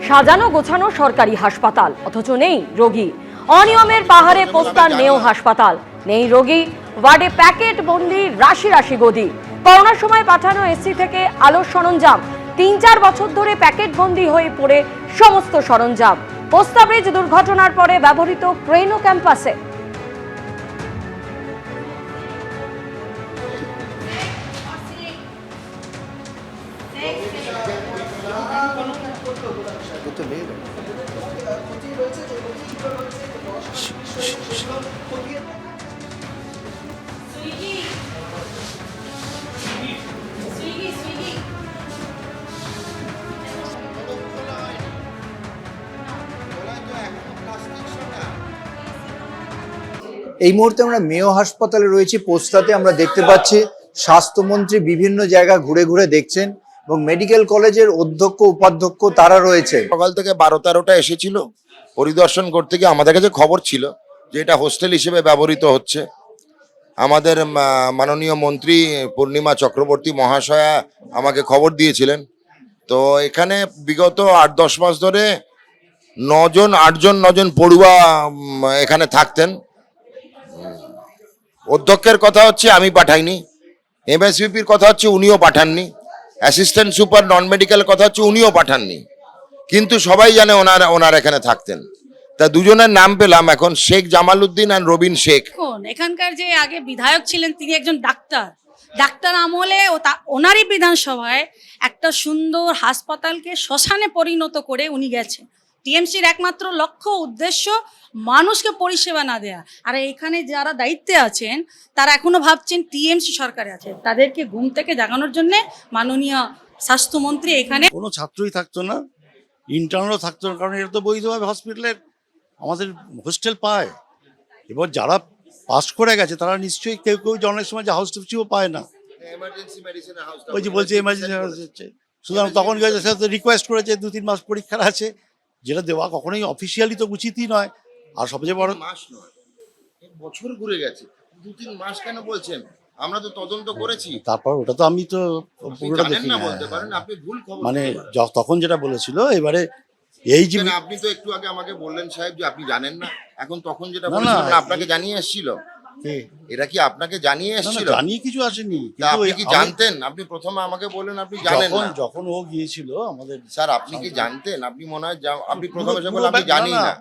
সাজানো গোছানো সরকারি হাসপাতাল, অথচ নেই রোগী। অনিয়মের পাহাড়ে পোস্টার নেও হাসপাতাল, নেই রোগী। ওয়ার্ডে প্যাকেট বন্দি রাশি রাশি গদি। করোনার সময় পাঠানো এসি থেকে আলোর সরঞ্জাম, ৩-৪ বছর ধরে প্যাকেট বন্দি হয়ে পড়ে সমস্ত সরঞ্জাম। পোস্তা ব্রিজ দুর্ঘটনার পরে ব্যবহৃত ক্রেনও ক্যাম্পাসে। এই মুহূর্তে আমরা মেয়ো হাসপাতালে রয়েছি। পোস্তাতে আমরা দেখতে পাচ্ছি স্বাস্থ্যমন্ত্রী বিভিন্ন জায়গা ঘুরে ঘুরে দেখছেন এবং মেডিকেল কলেজের অধ্যক্ষ উপাধ্যক্ষ তারা রয়েছে। সকাল থেকে 12-13টা এসেছিল পরিদর্শন করতে গিয়ে। আমাদের কাছে খবর ছিল যে এটা হোস্টেল হিসেবে ব্যবহৃত হচ্ছে। আমাদের মাননীয় মন্ত্রী পূর্ণিমা চক্রবর্তী মহাশয়া আমাকে খবর দিয়েছিলেন। তো এখানে বিগত 8-10 মাস ধরে 8জন পড়ুয়া এখানে থাকতেন। অধ্যক্ষের কথা হচ্ছে আমি পাঠাইনি, এমএসভিপির কথা হচ্ছে উনিও পাঠাননি, অ্যাসিস্ট্যান্ট সুপার নন মেডিকেল কথা হচ্ছে উনিও পাঠাননি, কিন্তু সবাই জানে ওনার এখানে থাকতেন। তা দুজনের নাম পেলাম এখন, শেখ জামাল উদ্দিন আর রবিন শেখ। এখানকার যে আগে বিধায়ক ছিলেন তিনি একজন ডাক্তার আমলে ওনারই বিধানসভায় একটা সুন্দর হাসপাতালকে শ্মশানে পরিণত করে উনি গেছেন। টিএমসির একমাত্র লক্ষ্য উদ্দেশ্য মানুষকে পরিষেবা না দেয়া। আর এখানে যারা দায়িত্বে আছেন তারা এখনো ভাবছেন টিএমসি সরকারে আছে। তাদেরকে ঘুম থেকে জাগানোর জন্য মাননীয় স্বাস্থ্যমন্ত্রী এখানে কোনো ছাত্রই থাকতো না, ইন্টার্নও থাকতো না, কারণ এটা তো বৈধভাবে হসপিটালের আমাদের হোস্টেল পায়। এবার যারা পাস করে গেছে তারা নিশ্চয়ই কেউ অনেক সময় যে হাউস টিপসিও পায় না, ওই যে বলছে এমার্জেন্সি হচ্ছে। সুতরাং তখন গেছে রিকোয়েস্ট করেছে 2-3 মাস পরীক্ষার আছে, যেটা দেওয়া কখনোই অফিসিয়ালি তো উচিতই নয়। আর সবচেয়ে বড় মাস নয়, বছর ঘুরে গেছে, 2-3 মাস কেন বলছেন? আমরা তো তদন্ত করেছি। তারপর ওটা তো আমি তো পুরোটা দেখি না, বলতে পারেন আপনি ভুল খবর। মানে তখন যেটা বলেছিল এবারে এই যে আপনি তো একটু আগে আমাকে বললেন সাহেব যে আপনি জানেন না, এখন তখন যেটা বলেছিলেন আপনাকে জানিয়ে এসেছিল। এটা কি আপনাকে জানিয়ে এসেছিল? জানিয়ে কিছু আসেনি, আপনি কি জানতেন? আপনি প্রথমে আমাকে বললেন আপনি জানেন না। যখন ও গিয়েছিল আমাদের স্যার, আপনি কি জানতেন? আপনি মনে হয় আপনি প্রথমে এসে বললেন আমি জানি না,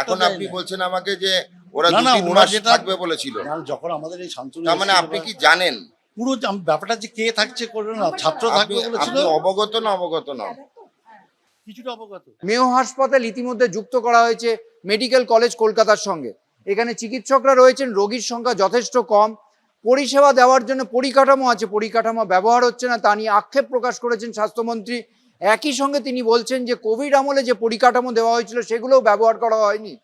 এখন আপনি বলছেন আমাকে যে ওরা 2-3 মাস থাকবে বলেছিল। যখন আমাদের এই শান্তনু, তার মানে আপনি কি জানেন পুরো ব্যাপারটা যে কে থাকছে করবে না, ছাত্র থাকবে বলেছিল? অবগত না কিছুটা অবগত। মেয়ো হাসপাতাল ইতিমধ্যে যুক্ত করা হয়েছে মেডিকেল কলেজ কলকাতার সঙ্গে। এখানে চিকিৎসকরা রয়েছেন, রোগীর সংখ্যা যথেষ্ট কম, পরিষেবা দেওয়ার জন্য পরিকাঠামো আছে, পরিকাঠামো ব্যবহার হচ্ছে না, তা নিয়ে আক্ষেপ প্রকাশ করেছেন স্বাস্থ্যমন্ত্রী। একই সঙ্গে তিনি বলছেন যে কোভিড আমলে যে পরিকাঠামো দেওয়া হয়েছিল সেগুলোও ব্যবহার করা হয়নি।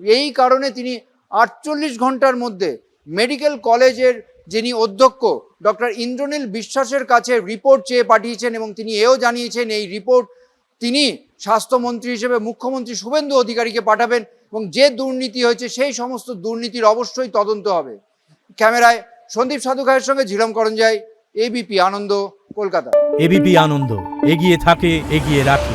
এই কারণে তিনি 48 ঘন্টার মধ্যে মেডিকেল কলেজের যিনি অধ্যক্ষ ডক্টর ইন্দ্রনীল বিশ্বাসের কাছে রিপোর্ট চেয়ে পাঠিয়েছেন এবং তিনি এও জানিয়েছেন এই রিপোর্ট তিনি স্বাস্থ্যমন্ত্রী হিসেবে মুখ্যমন্ত্রী শুভেন্দু অধিকারীকে পাঠাবেন এবং যে দুর্নীতি হয়েছে সেই সমস্ত দুর্নীতির অবশ্যই তদন্ত হবে। ক্যামেরায় সন্দীপ সাধুখায়ের সঙ্গে ঝিলম করঞ্জাই, এবিপি আনন্দ, কলকাতা। এবিপি আনন্দ, এগিয়ে থাকে, এগিয়ে রাখে।